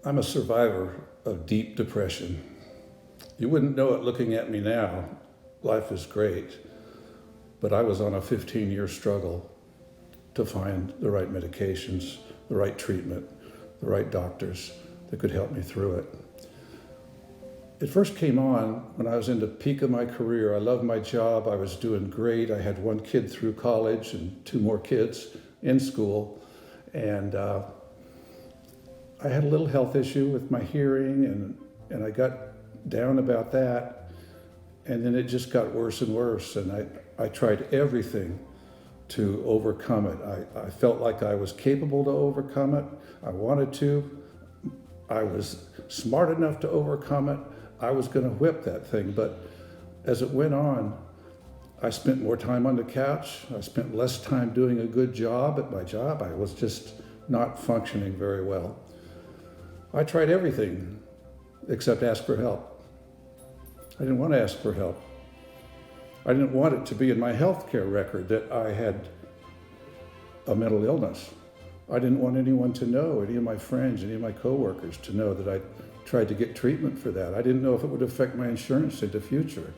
I'm a survivor of deep depression. You wouldn't know it looking at me now. Life is great. But I was on a 15-year struggle to find the right medications, the right treatment, the right doctors that could help me through it. It first came on when I was in the peak of my career. I loved my job. I was doing great. I had one kid through college and two more kids in school. And I had a little health issue with my hearing, and I got down about that. And then it just got worse and worse. And I tried everything to overcome it. I felt like I was capable to overcome it. I wanted to. I was smart enough to overcome it. I was going to whip that thing. But as it went on, I spent more time on the couch. I spent less time doing a good job at my job. I was just not functioning very well. I tried everything except ask for help. I didn't want to ask for help. I didn't want it to be in my healthcare record that I had a mental illness. I didn't want anyone to know, any of my friends, any of my coworkers to know that I tried to get treatment for that. I didn't know if it would affect my insurance in the future.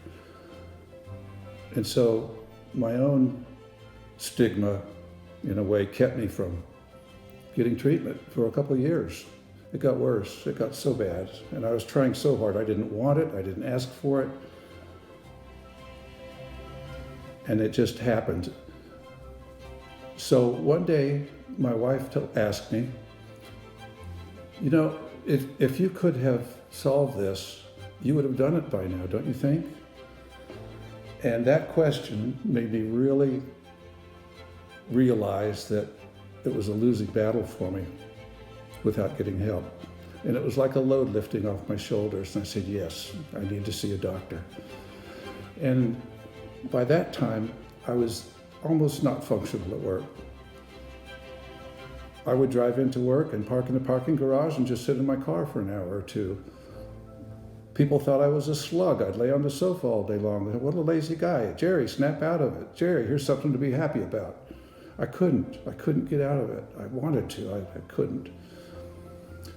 And so my own stigma, in a way, kept me from getting treatment for a couple of years. It got worse. It got so bad. And I was trying so hard. I didn't want it. I didn't ask for it. And it just happened. So one day, my wife asked me, if you could have solved this, you would have done it by now, don't you think? And that question made me really realize that it was a losing battle for me without getting help. And it was like a load lifting off my shoulders. And I said, yes, I need to see a doctor. And by that time, I was almost not functional at work. I would drive into work and park in the parking garage and just sit in my car for an hour or two. People thought I was a slug. I'd lay on the sofa all day long. What a lazy guy. Jerry, snap out of it. Jerry, here's something to be happy about. I couldn't get out of it. I wanted to, I couldn't.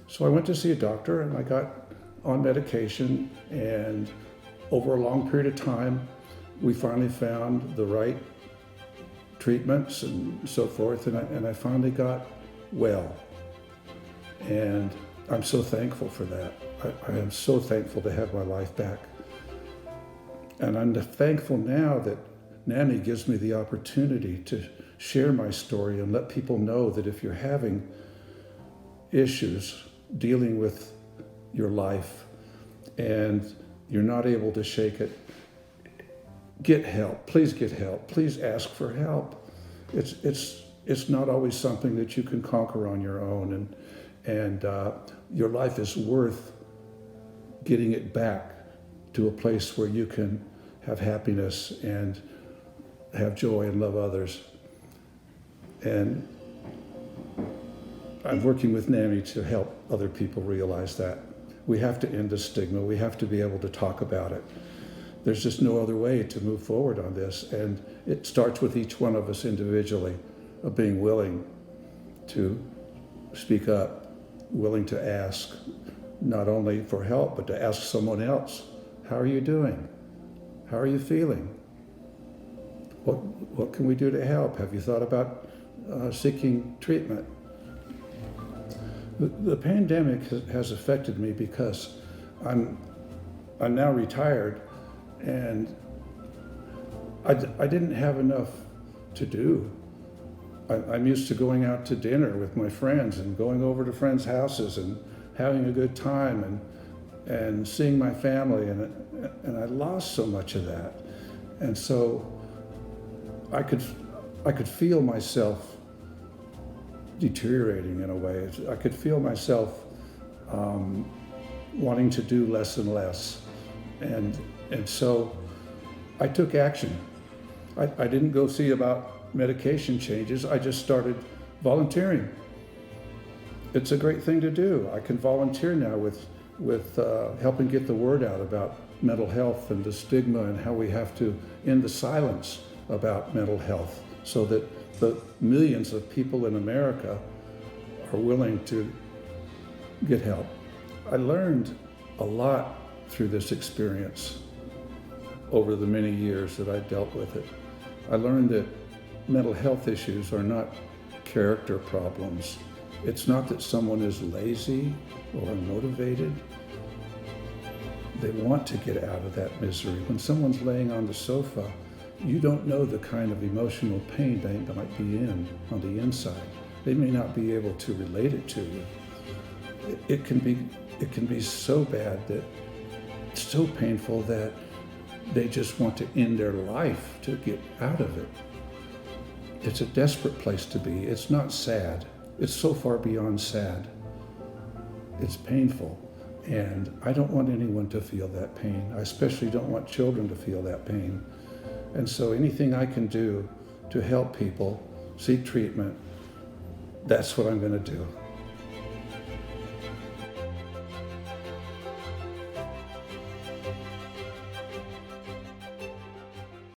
So I went to see a doctor and I got on medication, and over a long period of time, we finally found the right treatments and so forth, and I finally got well. And I'm so thankful for that. I am so thankful to have my life back. And I'm thankful now that NAMI gives me the opportunity to share my story and let people know that if you're having issues dealing with your life and you're not able to shake it, get help. Please get help. Please ask for help. It's not always something that you can conquer on your own, and your life is worth getting it back to a place where you can have happiness and have joy and love others. And I'm working with NAMI to help other people realize that. We have to end the stigma. We have to be able to talk about it. There's just no other way to move forward on this. And it starts with each one of us individually, of being willing to speak up, willing to ask, not only for help, but to ask someone else, how are you doing? How are you feeling? What can we do to help? Have you thought about seeking treatment? The pandemic has affected me because I'm now retired, and I didn't have enough to do. I'm used to going out to dinner with my friends and going over to friends' houses and having a good time and seeing my family, and I lost so much of that. And so I could feel myself deteriorating in a way. I could feel myself wanting to do less and less. And so I took action. I didn't go see about medication changes. I just started volunteering. It's a great thing to do. I can volunteer now with helping get the word out about mental health and the stigma and how we have to end the silence about mental health so that the millions of people in America are willing to get help. I learned a lot through this experience over the many years that I dealt with it. I learned that mental health issues are not character problems. It's not that someone is lazy or unmotivated. They want to get out of that misery. When someone's laying on the sofa, you don't know the kind of emotional pain they might be in on the inside. They may not be able to relate it to you. It can be so bad that it's so painful that they just want to end their life to get out of it. It's a desperate place to be. It's not sad. It's so far beyond sad. It's painful. And I don't want anyone to feel that pain. I especially don't want children to feel that pain. And so anything I can do to help people seek treatment, that's what I'm going to do.